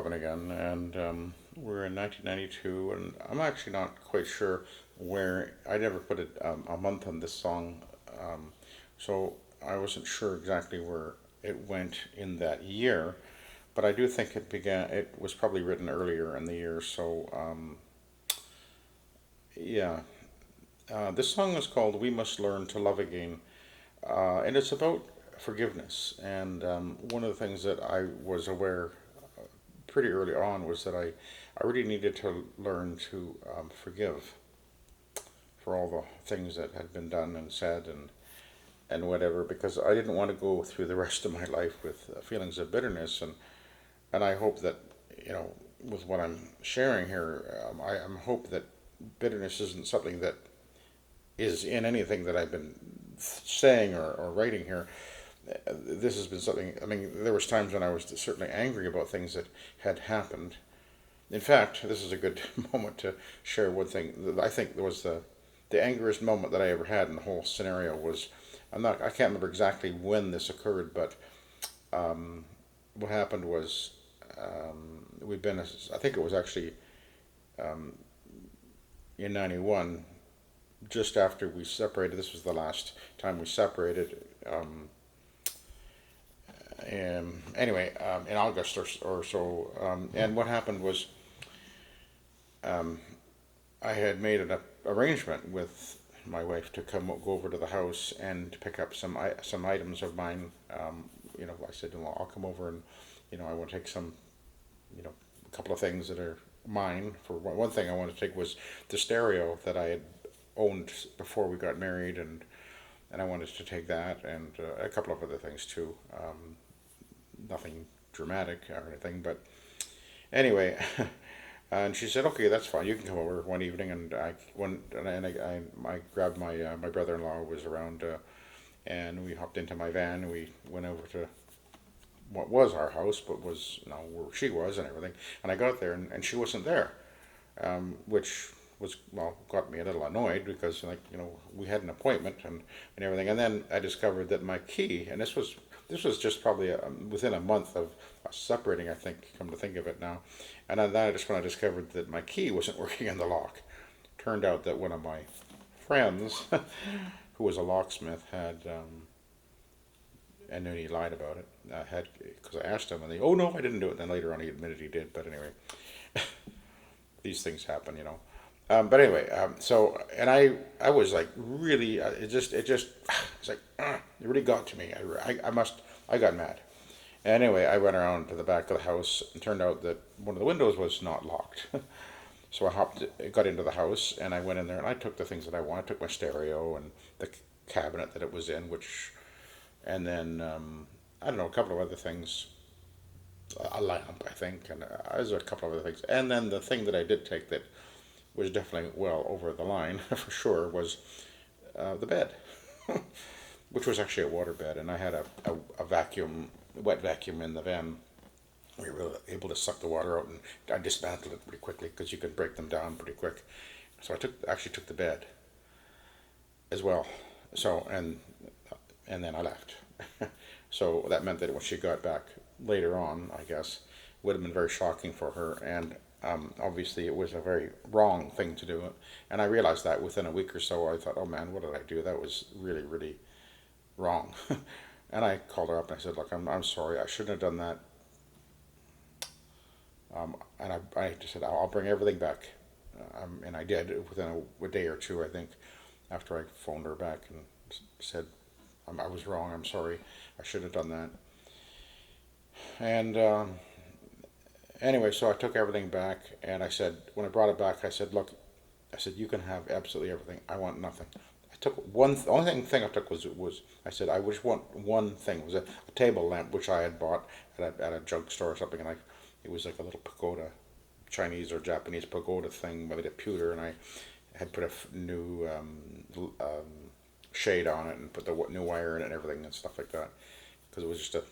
'97 again, and we're in 1992, and I'm actually not quite sure where. I never put a month on this song, so I wasn't sure exactly where it went in that year. But I do think it began. It was probably written earlier in the year, so yeah. This song is called "We Must Learn to Love Again," and it's about forgiveness. And one of the things that I was aware pretty early on was that I really needed to learn to forgive for all the things that had been done and said and whatever, because I didn't want to go through the rest of my life with feelings of bitterness. And I hope that, you know, with what I'm sharing here, I hope that bitterness isn't something that is in anything that I've been saying or writing here. This has been something. I mean, there was times when I was certainly angry about things that had happened. In fact, this is a good moment to share one thing that I think was the angriest moment that I ever had in the whole scenario was. I can't remember exactly when this occurred, but what happened was we'd been. I think it was actually in '91, just after we separated. This was the last time we separated. Anyway, in August or so. And what happened was um, I had made an arrangement with my wife to go over to the house and to pick up some items of mine. I said, well, I'll come over and I want to take some, a couple of things that are mine. For one thing, I wanted to take was the stereo that I had owned before we got married, and I wanted to take that and a couple of other things too. Nothing dramatic or anything, but anyway. And she said, "Okay, that's fine. You can come over one evening." And I went, I grabbed my brother-in-law who was around, and we hopped into my van and we went over to what was our house, but was where she was and everything. And I got there and she wasn't there, which was got me a little annoyed because we had an appointment and everything. And then I discovered that my key, and this was just probably within a month of us separating, I think, come to think of it now. And then I just when I discovered that my key wasn't working in the lock. Turned out that one of my friends, who was a locksmith, had, and then he lied about it, had, because I asked him, and they, oh no, I didn't do it. And then later on he admitted he did, but anyway, these things happen. But anyway, so, and I was like really, it's like, it really got to me. I got mad. Anyway, I went around to the back of the house and turned out that one of the windows was not locked. So got into the house and I went in there and I took the things that I wanted. I took my stereo and the cabinet that it was in, and then, I don't know, a couple of other things, a lamp, I think, and there's a couple of other things. And then the thing that I did take that was definitely well over the line for sure was the bed, which was actually a water bed, and I had a wet vacuum in the van. We were able to suck the water out, and I dismantled it pretty quickly because you could break them down pretty quick. So I actually took the bed as well. So and then I left. So that meant that when she got back later on, I guess, it would have been very shocking for her, and obviously it was a very wrong thing to do. And I realized that within a week or so. I thought, oh man, what did I do? That was really, really wrong. And I called her up and I said, look, I'm sorry, I shouldn't have done that. And I just said, I'll bring everything back. And I did within a day or two, I think, after I phoned her back and said, I was wrong, I'm sorry, I should have done that. And anyway, so I took everything back and I said, when I brought it back, I said, look, I said, you can have absolutely everything. I want nothing. I took only thing I took was I said, I just want one thing. It was a table lamp, which I had bought at a drugstore or something, and it was like a little pagoda, Chinese or Japanese pagoda thing with a pewter, and I had put a new shade on it and put the new wire in it and everything and stuff like that, because it was just the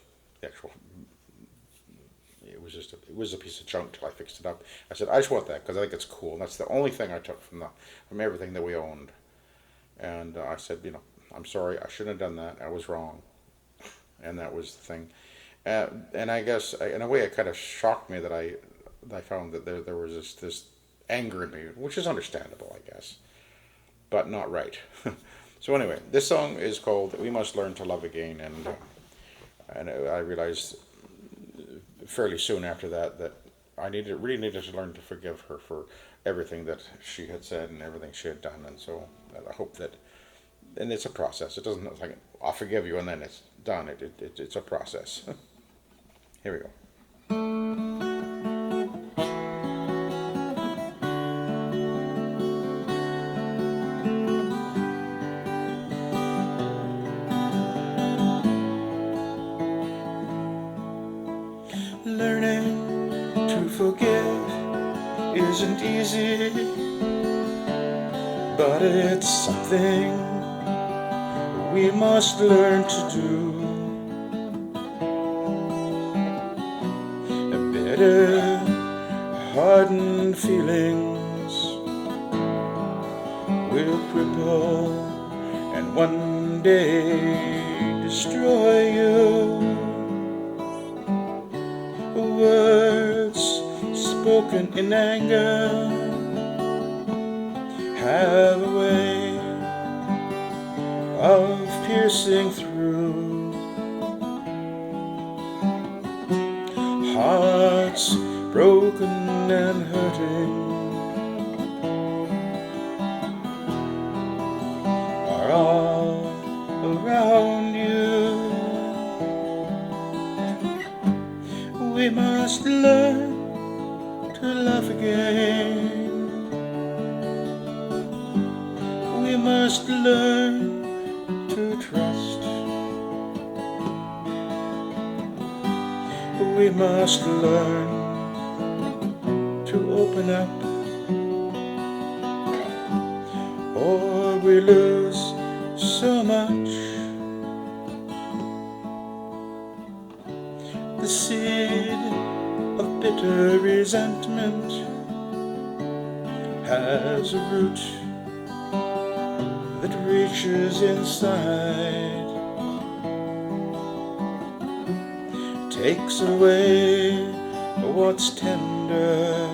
actual. It was a piece of junk till I fixed it up. I said I just want that because I think it's cool. And that's the only thing I took from everything that we owned. And I said, I'm sorry, I shouldn't have done that. I was wrong, and that was the thing. And I guess in a way it kind of shocked me that I found that there was this anger in me, which is understandable, I guess, but not right. So anyway, this song is called "We Must Learn to Love Again," and I realized fairly soon after that that I really needed to learn to forgive her for everything that she had said and everything she had done, and so I hope that. And it's a process. It doesn't like I'll forgive you and then it's done. It's a process. Here we go. Learning to forgive isn't easy, but it's something we must learn to do. Bitter, hardened feelings will cripple and one day destroy you. Words spoken in anger have a way of piercing through. Hearts broken and hurting are all around you. We must learn to love again. We must learn to trust. We must learn to open up, or we lose so much. The seed of bitter resentment has a root that reaches inside, takes away what's tender,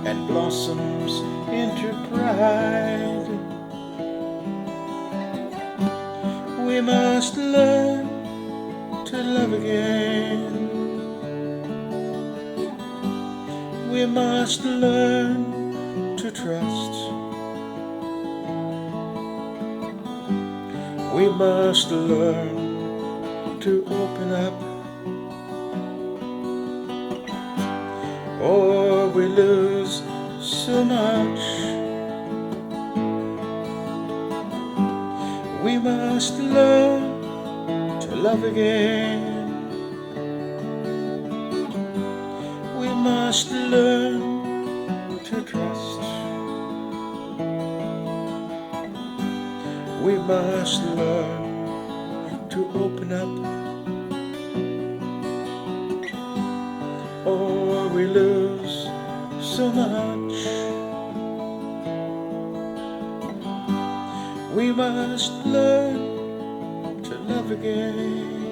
and blossoms into pride. We must learn to love again. We must learn to trust. We must learn to open up, or we lose so much. We must learn to love again. We must learn to trust. We must learn to open up, or we lose so much. We must learn to love again.